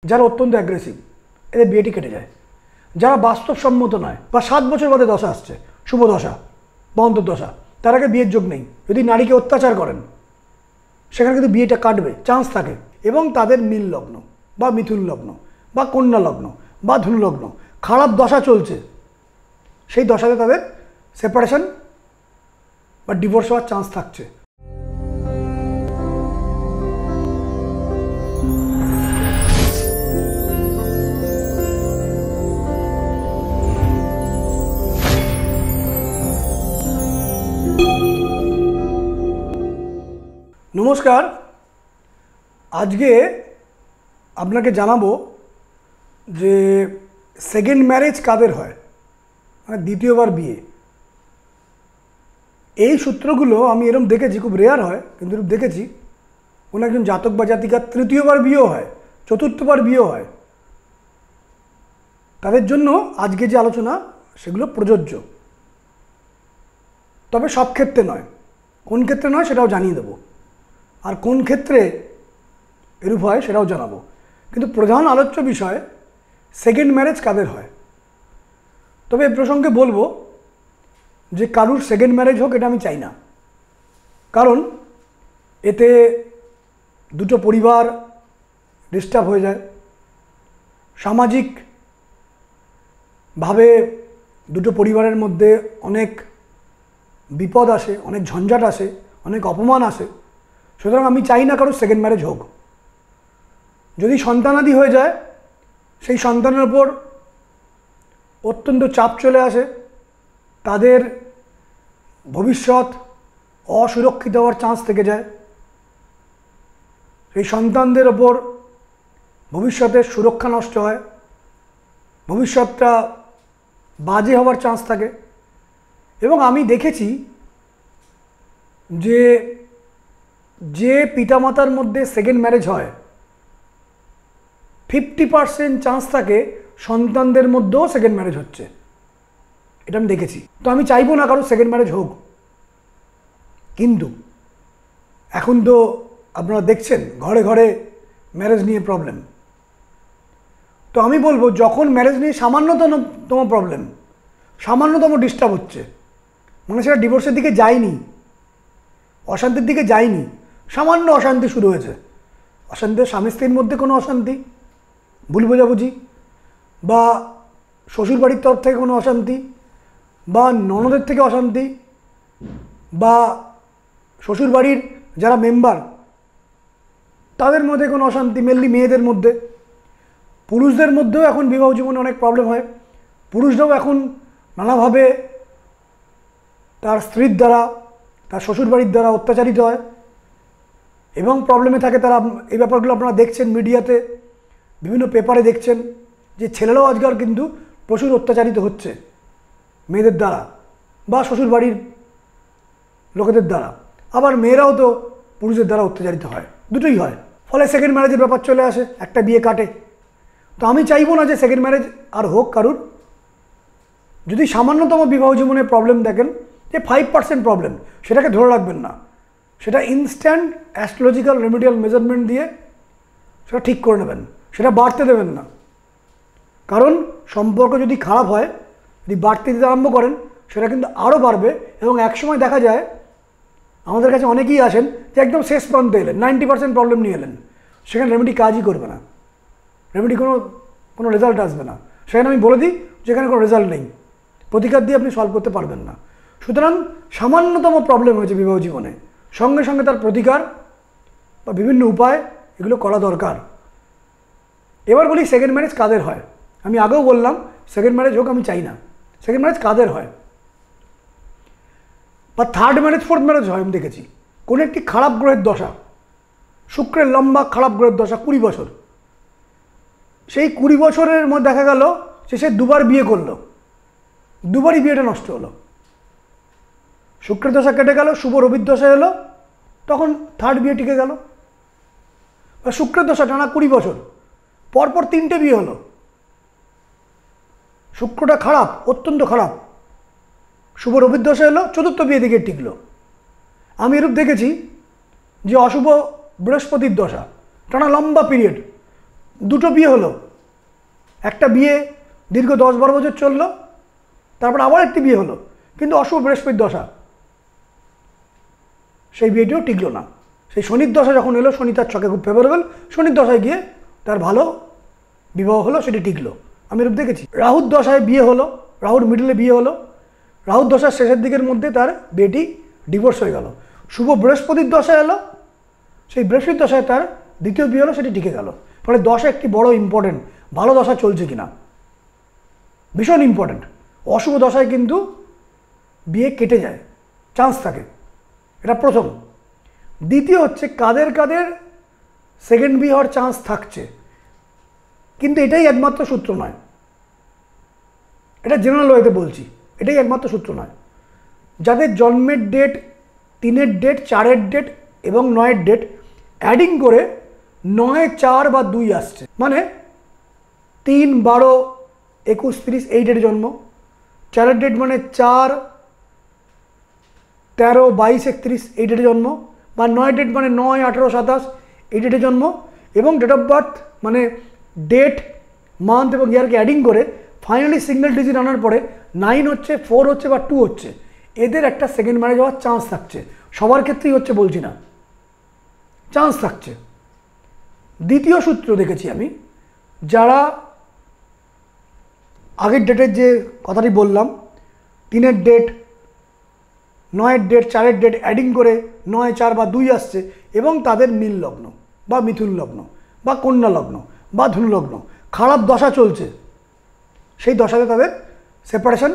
যারা অত্যন্ত অ্যাগ্রেসিভ এদের বিয়েটি কেটে যায়। যারা বাস্তবসম্মত নয় বা 7 বছর বাদে দশা আসছে, শুভ দশা বা অন্তর্দশা, তার আগে বিয়ের যোগ নেই, যদি নারীকে অত্যাচার করেন সেখানে কিন্তু বিয়েটা কাটবে, চান্স থাকে। এবং তাদের মীন লগ্ন বা মিথুন লগ্ন বা কন্যা লগ্ন বা ধনু লগ্ন খারাপ দশা চলছে, সেই দশাতে তাদের সেপারেশন বা ডিভোর্স হওয়ার চান্স থাকছে। নমস্কার, আজকে আপনাকে জানাবো যে সেকেন্ড ম্যারেজ কাদের হয়, মানে দ্বিতীয়বার বিয়ে। এই সূত্রগুলো আমি এরকম দেখেছি, খুব রেয়ার হয় কিন্তু এরকম দেখেছি। কোনো একজন জাতক বা জাতিকার তৃতীয়বার বিয়েও হয়, চতুর্থবার বিয়েও হয়। তাদের জন্য আজকে যে আলোচনা সেগুলো প্রযোজ্য, তবে সব ক্ষেত্রে নয়। কোন ক্ষেত্রে নয় সেটাও জানিয়ে দেবো, আর কোন ক্ষেত্রে এরূপ হয় সেটাও জানাবো। কিন্তু প্রধান আলোচ্য বিষয় সেকেন্ড ম্যারেজ কাদের হয়। তবে এ প্রসঙ্গে বলবো যে কারুর সেকেন্ড ম্যারেজ হোক এটা আমি চাই না, কারণ এতে দুটো পরিবার ডিস্টার্ব হয়ে যায়, সামাজিকভাবে দুটো পরিবারের মধ্যে অনেক বিপদ আসে, অনেক ঝঞ্ঝাট আসে, অনেক অপমান আসে। সুতরাং আমি চাই না কারোর সেকেন্ড ম্যারেজ হোক। যদি সন্তানাদি হয়ে যায়, সেই সন্তানের ওপর অত্যন্ত চাপ চলে আসে, তাদের ভবিষ্যৎ অসুরক্ষিত হওয়ার চান্স থেকে যায়, সেই সন্তানদের ওপর ভবিষ্যতের সুরক্ষা নষ্ট হয়, ভবিষ্যৎটা বাজে হওয়ার চান্স থাকে। এবং আমি দেখেছি যে যে পিতামাতার মধ্যে সেকেন্ড ম্যারেজ হয় 50% চান্স থাকে সন্তানদের মধ্যেও সেকেন্ড ম্যারেজ হচ্ছে, এটা আমি দেখেছি। তো আমি চাইবো না কারো সেকেন্ড ম্যারেজ হোক, কিন্তু এখন তো আপনারা দেখছেন ঘরে ঘরে ম্যারেজ নিয়ে প্রবলেম। তো আমি বলবো যখন ম্যারেজ নিয়ে সামান্যতম প্রবলেম, সামান্যতম ডিস্টার্ব হচ্ছে, মানে সেটা ডিভোর্সের দিকে যায়নি, অশান্তির দিকে যায়নি, সামান্য অশান্তি শুরু হয়েছে, অশান্তি স্বামী স্ত্রীর মধ্যে কোনো অশান্তি, ভুল বোঝাবুঝি, বা শ্বশুরবাড়ির তরফ থেকে কোনো অশান্তি, বা ননদের থেকে অশান্তি, বা শ্বশুরবাড়ির যারা মেম্বার তাদের মধ্যে কোনো অশান্তি, মেনলি মেয়েদের মধ্যে। পুরুষদের মধ্যেও এখন বিবাহ জীবনে অনেক প্রবলেম হয়। পুরুষরাও এখন নানাভাবে তার স্ত্রীর দ্বারা, তার শ্বশুরবাড়ির দ্বারা অত্যাচারিত হয় এবং প্রবলেমে থাকে তারা। এই ব্যাপারগুলো আপনারা দেখছেন মিডিয়াতে, বিভিন্ন পেপারে দেখছেন যে ছেলেরাও আজকাল কিন্তু প্রচুর অত্যাচারিত হচ্ছে মেয়েদের দ্বারা বা শ্বশুরবাড়ির লোকেদের দ্বারা। আবার মেয়েরাও তো পুরুষদের দ্বারা অত্যাচারিত হয়, দুটোই হয়। ফলে সেকেন্ড ম্যারেজের ব্যাপার চলে আসে, একটা বিয়ে কাটে। তো আমি চাইবো না যে সেকেন্ড ম্যারেজ আর হোক কারুর। যদি সামান্যতম বিবাহ জীবনে প্রবলেম দেখেন, যে 5% প্রবলেম, সেটাকে ধরে রাখবেন না, সেটা ইনস্ট্যান্ট অ্যাস্ট্রোলজিক্যাল রেমিডিয়াল মেজারমেন্ট দিয়ে সেটা ঠিক করে নেবেন, সেটা বাড়তে দেবেন না। কারণ সম্পর্ক যদি খারাপ হয়, যদি বাড়তে দিতে আরম্ভ করেন, সেটা কিন্তু আরও বাড়বে। এবং একসময় দেখা যায় আমাদের কাছে অনেকেই আসেন যে একদম শেষ প্রান্তে এলেন, 90% প্রবলেম নিয়ে এলেন, সেখানে রেমেডি কাজই করবে না, রেমেডি কোনো রেজাল্ট আসবে না। সেখানে আমি বলে দিই যেখানে কোনো রেজাল্ট নেই, প্রতিকার দিয়ে আপনি সলভ করতে পারবেন না। সুতরাং সামান্যতম প্রবলেম হয়েছে বিবাহ জীবনে, সঙ্গে সঙ্গে তার প্রতিকার বা বিভিন্ন উপায় এগুলো করা দরকার। এবার বলি সেকেন্ড ম্যারেজ কাদের হয়। আমি আগেও বললাম সেকেন্ড ম্যারেজ হোক আমি চাই না। সেকেন্ড ম্যারেজ কাদের হয় বা থার্ড ম্যারেজ, ফোর্থ ম্যারেজ হয় আমি দেখেছি। কোনো একটি খারাপ গ্রহের দশা, শুক্রের লম্বা খারাপ গ্রহের দশা 20 বছর, সেই 20 বছরের মধ্যে দেখা গেল যে সে দুবার বিয়ে করলো, দুবারই বিয়েটা নষ্ট হলো। শুক্রের দশা কেটে গেল, শুভ রবির দশা এলো, তখন থার্ড বিয়ে টিকে গেল। বা শুক্রের দশা টানা 20 বছর, পরপর 3টে বিয়ে হলো। শুক্রটা খারাপ, অত্যন্ত খারাপ, শুভ রবির দশা এলো, চতুর্থ বিয়ে দিকে টিকলো। আমি এরূপ দেখেছি যে অশুভ বৃহস্পতির দশা টানা লম্বা পিরিয়ড, দুটো বিয়ে হলো, একটা বিয়ে দীর্ঘ 10-12 বছর চললো, তারপর আবার একটি বিয়ে হলো, কিন্তু অশুভ বৃহস্পতির দশা, সেই বিয়েটিও টিকলো না। সেই শনির দশা যখন এলো, শনি তার ছকে খুব ফেভারেবল, শনির দশায় গিয়ে তার ভালো বিবাহ হলো, সেটি টিকলো। আমি এরূপ দেখেছি। রাহুর দশায় বিয়ে হলো, রাহুর মিডলে বিয়ে হলো, রাহুর দশার শেষের দিকের মধ্যে তার বিয়েটি ডিভোর্স হয়ে গেল। শুভ বৃহস্পতির দশা এলো, সেই বৃহস্পতির দশায় তার দ্বিতীয় বিয়ে হলো, সেটি টিকে গেল। ফলে দশা একটি বড় ইম্পর্টেন্ট, ভালো দশা চলছে কিনা ভীষণ ইম্পর্টেন্ট। অশুভ দশায় কিন্তু বিয়ে কেটে যায়, চান্স থাকে, এটা প্রথম। দ্বিতীয় হচ্ছে কাদের কাদের সেকেন্ড বিয়ে হওয়ার চান্স থাকছে, কিন্তু এটাই একমাত্র সূত্র নয়, এটা জেনারেল ওয়েতে বলছি, এটাই একমাত্র সূত্র নয়। যাদের জন্মের ডেট 3-এর ডেট, 4-এর ডেট এবং 9-এর ডেট অ্যাডিং করে 9, 4 বা 2 আসছে, মানে 3, 12, 21, 30 এই ডেটে জন্ম, 4-এর ডেট মানে 4, 13, 22, 31 এই ডেটে জন্ম, বা 9-এর ডেট মানে 9, 18, 27 এই ডেটে জন্ম, এবং ডেট অফ বার্থ মানে ডেট, মান্থ এবং ইয়ারকে অ্যাডিং করে ফাইনালি সিঙ্গেল ডিজিট আনার পরে 9 হচ্ছে, 4 হচ্ছে বা 2 হচ্ছে, এদের একটা সেকেন্ড ম্যারেজ হওয়ার চান্স থাকছে। সবার ক্ষেত্রেই হচ্ছে বলছি না, চান্স থাকছে। দ্বিতীয় সূত্র দেখেছি আমি, যারা আগের ডেটের যে কথাটি বললাম, 3-এর ডেট, 9-এর ডেট, 4-এর ডেট অ্যাডিং করে 9, 4 বা 2 আসছে, এবং তাদের মীন লগ্ন বা মিথুন লগ্ন বা কন্যা লগ্ন বা ধনু লগ্ন, খারাপ দশা চলছে, সেই দশাতে তাদের সেপারেশন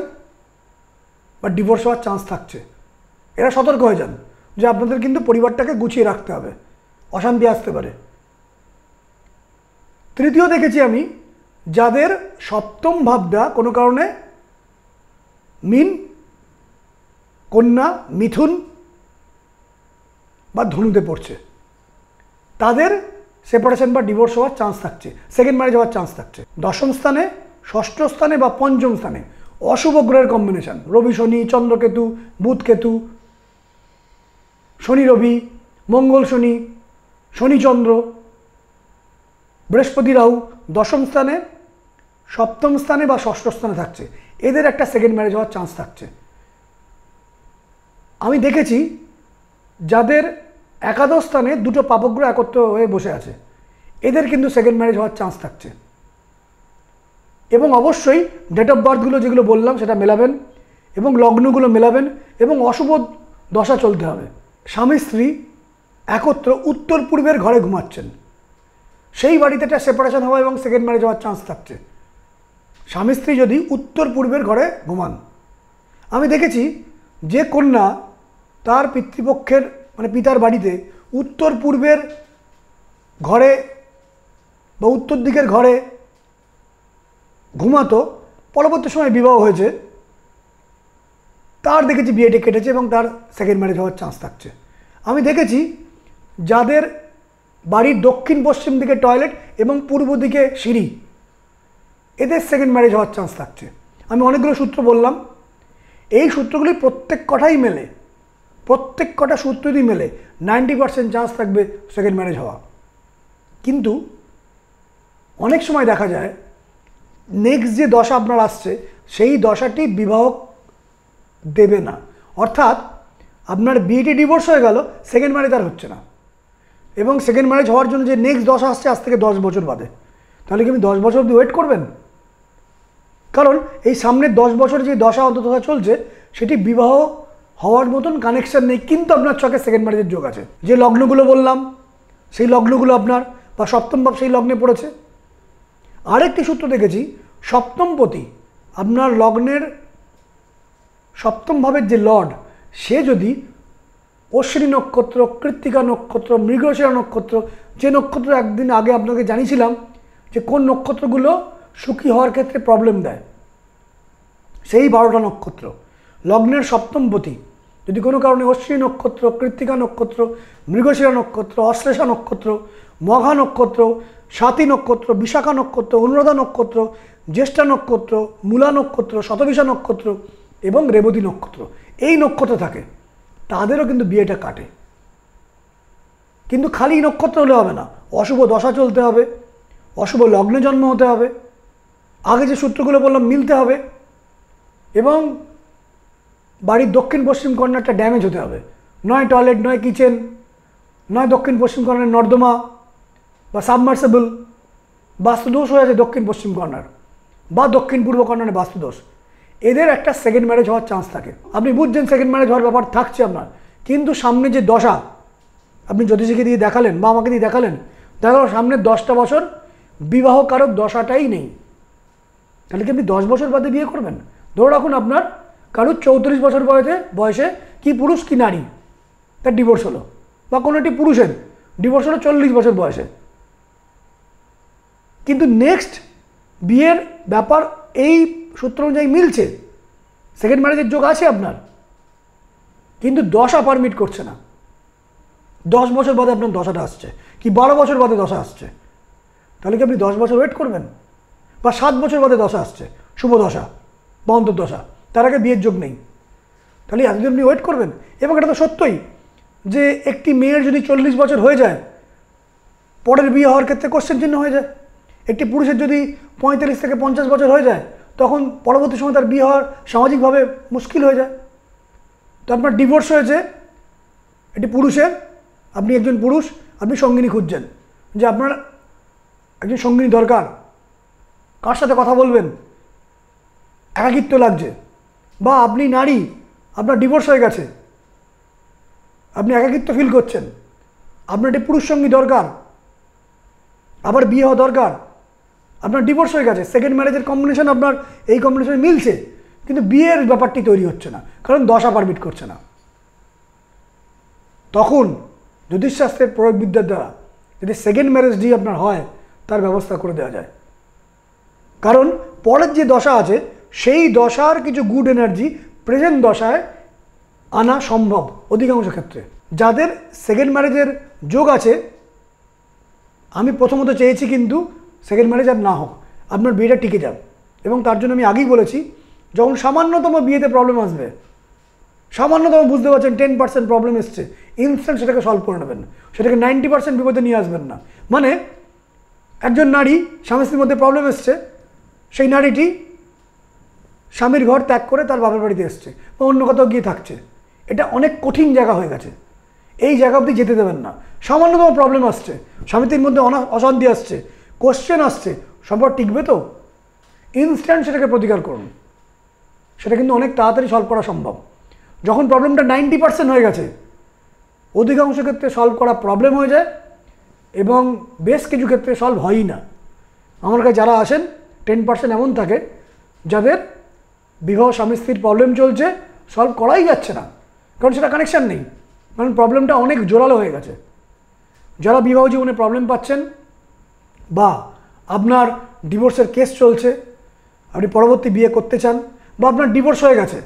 বা ডিভোর্স হওয়ার চান্স থাকছে। এরা সতর্ক হয়ে যান যে আপনাদের কিন্তু পরিবারটাকে গুছিয়ে রাখতে হবে, অশান্তি আসতে পারে। তৃতীয় দেখেছি আমি, যাদের সপ্তম ভাবটা কোনো কারণে মীন, কন্যা, মিথুন বা ধনুতে পড়ছে, তাদের সেপারেশন বা ডিভোর্স হওয়ার চান্স থাকছে, সেকেন্ড ম্যারেজ হওয়ার চান্স থাকছে। দশম স্থানে, ষষ্ঠ স্থানে বা পঞ্চম স্থানে অশুভ গ্রহের কম্বিনেশন, রবি শনি, চন্দ্রকেতু, বুধ কেতু, শনি রবি, মঙ্গল শনি, শনি চন্দ্র, বৃহস্পতি রাহু দশম স্থানে, সপ্তম স্থানে বা ষষ্ঠ স্থানে থাকছে, এদের একটা সেকেন্ড ম্যারেজ হওয়ার চান্স থাকছে। আমি দেখেছি যাদের একাদশ স্থানে দুটো পাপগ্রহ একত্র হয়ে বসে আছে, এদের কিন্তু সেকেন্ড ম্যারেজ হওয়ার চান্স থাকছে। এবং অবশ্যই ডেট অফ বার্থগুলো যেগুলো বললাম সেটা মেলাবেন, এবং লগ্নগুলো মেলাবেন, এবং অশুভ দশা চলতে হবে। স্বামী স্ত্রী একত্র উত্তর পূর্বের ঘরে ঘুমাচ্ছেন, সেই বাড়িতে একটা সেপারেশন হওয়া এবং সেকেন্ড ম্যারেজ হওয়ার চান্স থাকছে, স্বামী স্ত্রী যদি উত্তর পূর্বের ঘরে ঘুমান। আমি দেখেছি যে কন্যা তার পিতৃপক্ষের মানে পিতার বাড়িতে উত্তর পূর্বের ঘরে বা উত্তর দিকের ঘরে ঘুমাতো, পরবর্তী সময় বিবাহ হয়েছে, তার দেখেছি বিয়েটি কেটেছে এবং তার সেকেন্ড ম্যারেজ হওয়ার চান্স থাকছে। আমি দেখেছি যাদের বাড়ির দক্ষিণ পশ্চিম দিকে টয়লেট এবং পূর্ব দিকে সিঁড়ি, এদের সেকেন্ড ম্যারেজ হওয়ার চান্স থাকছে। আমি অনেকগুলো সূত্র বললাম, এই সূত্রগুলি প্রত্যেক কটাই মেলে, প্রত্যেক কটা সূত্র যদি মেলে 90% চান্স থাকবে সেকেন্ড ম্যারেজ হওয়া। কিন্তু অনেক সময় দেখা যায় নেক্সট যে দশা আপনার আসছে সেই দশাটি বিবাহ দেবে না, অর্থাৎ আপনার বিয়েটি ডিভোর্স হয়ে গেল, সেকেন্ড ম্যারেজ আর হচ্ছে না, এবং সেকেন্ড ম্যারেজ হওয়ার জন্য যে নেক্সট দশা আসছে আজ থেকে 10 বছর বাদে, তাহলে কি আপনি 10 বছর অবধি ওয়েট করবেন? কারণ এই সামনের 10 বছর যে দশা অন্তদশা চলছে সেটি বিবাহ হওয়ার মতন কানেকশন নেই, কিন্তু আপনার চোখে সেকেন্ড ম্যারেজের যোগ আছে। যে লগ্নগুলো বললাম সেই লগ্নগুলো আপনার বা সপ্তম ভাব সেই লগ্নে পড়েছে। আরেকটি সূত্র দেখেছি, সপ্তমপতি আপনার লগ্নের সপ্তম ভাবের যে লর্ড, সে যদি অশ্বিনী নক্ষত্র, কৃত্তিকা নক্ষত্র, মৃগশিরা নক্ষত্র, যে নক্ষত্র একদিন আগে আপনাকে জানিয়েছিলাম যে কোন নক্ষত্রগুলো সুখী হওয়ার ক্ষেত্রে প্রবলেম দেয়, সেই 12টা নক্ষত্র লগ্নের সপ্তমপতি যদি কোনো কারণে অশ্বিনী নক্ষত্র, কৃত্তিকা নক্ষত্র, মৃগশিরা নক্ষত্র, অশ্লেষা নক্ষত্র, মঘা নক্ষত্র, স্বাতী নক্ষত্র, বিশাখা নক্ষত্র, অনুরাধা নক্ষত্র, জ্যেষ্ঠা নক্ষত্র, মূলা নক্ষত্র, শতবিশা নক্ষত্র এবং রেবতী নক্ষত্র, এই নক্ষত্র থাকে, তাদেরও কিন্তু বিয়েটা কাটে। কিন্তু খালি নক্ষত্র হলে হবে না, অশুভ দশা চলতে হবে, অশুভ লগ্নে জন্ম হতে হবে, আগে যে সূত্রগুলো বললাম মিলতে হবে, এবং বাড়ির দক্ষিণ পশ্চিম কর্নারটা ড্যামেজ হতে হবে, নয় টয়লেট, নয় কিচেন, নয় দক্ষিণ পশ্চিম কর্নারের নর্দমা বা সাবমার্সেবল, বাস্তুদোষ হয়ে আছে দক্ষিণ পশ্চিম কর্নার বা দক্ষিণ পূর্ব কর্নারে বাস্তুদোষ, এদের একটা সেকেন্ড ম্যারেজ হওয়ার চান্স থাকে। আপনি বুঝছেন সেকেন্ড ম্যারেজ হওয়ার ব্যাপার থাকছে আপনার, কিন্তু সামনে যে দশা আপনি জ্যোতিষীকে দিয়ে দেখালেন বা আমাকে দিয়ে দেখালেন, দেখা গেল সামনের 10টা বছর বিবাহকারক দশাটাই নেই, তাহলে কি আপনি 10 বছর বাদে বিয়ে করবেন? ধরে রাখুন আপনার কারুর 34 বছর বয়সে কি পুরুষ কি নারী তার ডিভোর্স হলো, বা কোনো একটি পুরুষের ডিভোর্স হলো 40 বছর বয়সে, কিন্তু নেক্সট বিয়ের ব্যাপার এই সূত্র অনুযায়ী মিলছে, সেকেন্ড ম্যারেজের যোগ আছে আপনার, কিন্তু দশা পারমিট করছে না। 10 বছর বাদে আপনার দশাটা আসছে, কি 12 বছর বাদে দশা আসছে, তাহলে কি আপনি 10 বছর ওয়েট করবেন? বা 7 বছর বাদে দশা আসছে, শুভ দশা বা অন্তর্দশা, তার আগে বিয়ের যোগ নেই, তাহলে এতদিন আপনি ওয়েট করবেন? এবং এটা তো সত্যই যে একটি মেয়ের যদি 40 বছর হয়ে যায়, পরের বিয়ে হওয়ার ক্ষেত্রে কোশ্চেন চিহ্ন হয়ে যায়। একটি পুরুষের যদি 45 থেকে 50 বছর হয়ে যায়, তখন পরবর্তী সময় তার বিয়ে হওয়ার সামাজিকভাবে মুশকিল হয়ে যায়। তো আপনার ডিভোর্স হয়েছে একটি পুরুষের, আপনি একজন পুরুষ, আপনি সঙ্গিনী খুঁজছেন, যে আপনার একজন সঙ্গিনী দরকার, কার সাথে কথা বলবেন, একাকিত্ব লাগছে, বা আপনি নারী, আপনার ডিভোর্স হয়ে গেছে, আপনি একাকিত্ব ফিল করছেন, আপনার একটি পুরুষ সঙ্গী দরকার, আবার বিয়ে হওয়া দরকার, আপনার ডিভোর্স হয়ে গেছে, সেকেন্ড ম্যারেজের কম্বিনেশন আপনার এই কম্বিনেশনে মিলছে, কিন্তু বিয়ের ব্যাপারটি তৈরি হচ্ছে না, কারণ দশা পারমিট করছে না। তখন জ্যোতিষশাস্ত্রের প্রয়োগবিদ্যার দ্বারা যদি সেকেন্ড ম্যারেজটি আপনার হয়, তার ব্যবস্থা করে দেওয়া যায়। কারণ পরের যে দশা আছে সেই দশার কিছু গুড এনার্জি প্রেজেন্ট দশায় আনা সম্ভব অধিকাংশ ক্ষেত্রে। যাদের সেকেন্ড ম্যারেজের যোগ আছে, আমি প্রথমত চেয়েছি কিন্তু সেকেন্ড ম্যারেজ আর না হোক, আপনার বিয়েটা টিকে যাবে। এবং তার জন্য আমি আগেই বলেছি, যখন সামান্যতম বিয়েতে প্রবলেম আসবে, সামান্যতম বুঝতে পারছেন 10% প্রবলেম এসছে, ইনস্ট্যান্ট সেটাকে সলভ করে নেবেন, সেটাকে 90% বিপদে নিয়ে আসবেন না। মানে একজন নারী স্বামী স্ত্রীর মধ্যে প্রবলেম এসছে, সেই নারীটি স্বামীর ঘর ত্যাগ করে তার বাপের বাড়িতে এসছে বা অন্য কোথাও গিয়ে থাকছে, এটা অনেক কঠিন জায়গা হয়ে গেছে, এই জায়গা অবধি যেতে দেবেন না। সামান্যতম প্রবলেম আসছে, স্বামী স্ত্রীর মধ্যে অশান্তি আসছে, কোশ্চেন আসছে, সম্পর্ক টিকবে তো? ইনস্ট্যান্ট সেটাকে প্রতিকার করুন, সেটা কিন্তু অনেক তাড়াতাড়ি সলভ করা সম্ভব। যখন প্রবলেমটা 90% হয়ে গেছে, অধিকাংশ ক্ষেত্রে সলভ করা প্রবলেম হয়ে যায় এবং বেশ কিছু ক্ষেত্রে সলভ হয়ই না। আমার কাছে যারা আসেন 10% এমন থাকে যাদের বিবাহ স্বামী স্ত্রীর প্রবলেম চলছে, সলভ করাই যাচ্ছে না, কারণ সেটা কানেকশান নেই, কারণ প্রবলেমটা অনেক জোরালো হয়ে গেছে। যারা বিবাহ জীবনে প্রবলেম পাচ্ছেন বা আপনার ডিভোর্সের কেস চলছে, আপনি পরবর্তী বিয়ে করতে চান, বা আপনার ডিভোর্স হয়ে গেছে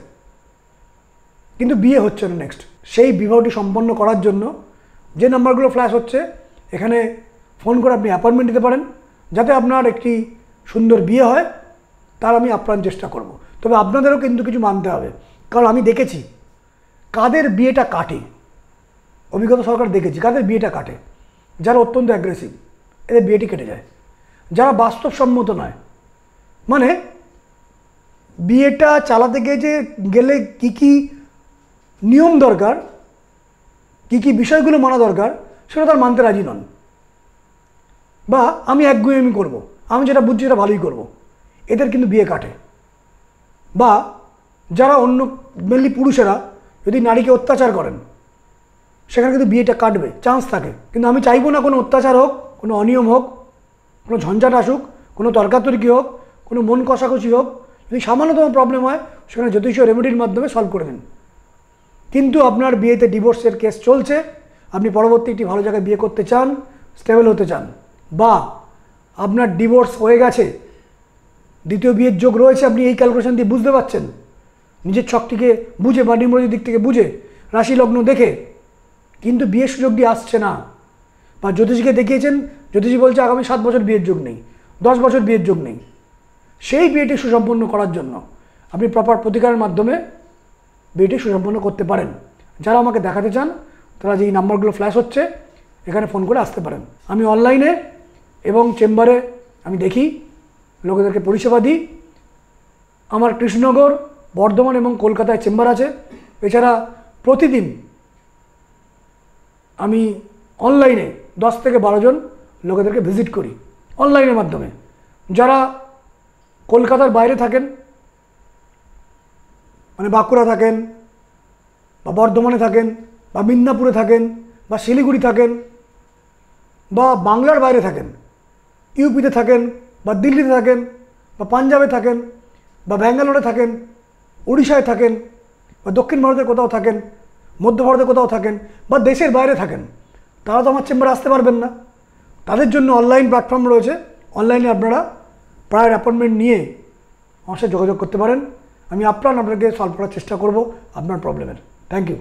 কিন্তু বিয়ে হচ্ছে না নেক্সট, সেই বিবাহটি সম্পন্ন করার জন্য যে নাম্বারগুলো ফ্ল্যাশ হচ্ছে, এখানে ফোন করে আপনি অ্যাপয়েন্টমেন্ট দিতে পারেন, যাতে আপনার একটি সুন্দর বিয়ে হয়, তার আমি আপ্রাণ চেষ্টা করব। তবে আপনাদেরও কিন্তু কিছু মানতে হবে, কারণ আমি দেখেছি কাদের বিয়েটা কাটে, অভিজ্ঞতা সরকার দেখেছি কাদের বিয়েটা কাটে। যারা অত্যন্ত অ্যাগ্রেসিভ, এদের বিয়েটি কেটে যায়। যারা বাস্তবসম্মত নয়, মানে বিয়েটা চালাতে গেলে কী কী নিয়ম দরকার, কী কী বিষয়গুলো মানা দরকার, সেটা তার মানতে রাজি নন, বা আমি একগুঁয়েমি করব, আমি যেটা বুঝছি সেটা ভালোই করব, এদের কিন্তু বিয়ে কাটে। বা যারা অন্য মেনলি পুরুষেরা যদি নারীকে অত্যাচার করেন, সেখানে কিন্তু বিয়েটা কাটবে, চান্স থাকে। কিন্তু আমি চাইবো না কোনো অত্যাচার হোক, কোনো অনিয়ম হোক, কোনো ঝঞ্ঝাট আসুক, কোনো তর্কাতর্কি হোক, কোনো মন কষাকষি হোক। যদি সামান্যতম প্রবলেম হয়, সেখানে জ্যোতিষীয় রেমেডির মাধ্যমে সলভ করে দিন। কিন্তু আপনার বিয়েতে ডিভোর্সের কেস চলছে, আপনি পরবর্তী একটি ভালো জায়গায় বিয়ে করতে চান, স্টেবল হতে চান, বা আপনার ডিভোর্স হয়ে গেছে, দ্বিতীয় বিয়ের যোগ রয়েছে, আপনি এই ক্যালকুলেশন দিয়ে বুঝতে পারছেন, নিজের ছকটিকে বুঝে বা নিউমোলজির দিক থেকে বুঝে, রাশি লগ্ন দেখে, কিন্তু বিয়ের সুযোগটি আসছে না, বা জ্যোতিষীকে দেখিয়েছেন, জ্যোতিষী বলছে আগামী 7 বছর বিয়ের যোগ নেই, 10 বছর বিয়ের যোগ নেই। সেই বিয়েটি সুসম্পন্ন করার জন্য আপনি প্রপার প্রতিকারের মাধ্যমে বিয়েটি সুসম্পন্ন করতে পারেন। যারা আমাকে দেখাতে চান, তারা যেই নাম্বারগুলো ফ্ল্যাশ হচ্ছে, এখানে ফোন করে আসতে পারেন। আমি অনলাইনে এবং চেম্বারে আমি দেখি, লোকেদেরকে পরিষেবা দিই। আমার কৃষ্ণনগর, বর্ধমান এবং কলকাতায় চেম্বার আছে। এছাড়া প্রতিদিন আমি অনলাইনে 10 থেকে 12 জন লোকেদেরকে ভিজিট করি অনলাইনের মাধ্যমে। যারা কলকাতার বাইরে থাকেন, মানে বাঁকুড়া থাকেন বা বর্ধমানে থাকেন বা মিদনাপুরে থাকেন বা শিলিগুড়ি থাকেন বা বাংলার বাইরে থাকেন, ইউপিতে থাকেন বা দিল্লিতে থাকেন বা পাঞ্জাবে থাকেন বা ব্যাঙ্গালোরে থাকেন, উড়িষ্যায় থাকেন বা দক্ষিণ ভারতের কোথাও থাকেন, মধ্য ভারতের কোথাও থাকেন বা দেশের বাইরে থাকেন, তারা তো আমার চেম্বারে আসতে পারবেন না। তাদের জন্য অনলাইন প্ল্যাটফর্ম রয়েছে। অনলাইনে আপনারা প্রায়র অ্যাপয়েন্টমেন্ট নিয়ে আমার সাথে যোগাযোগ করতে পারেন। আমি আপনাকে সলভ করার চেষ্টা করব আপনার প্রবলেমের। Thank you.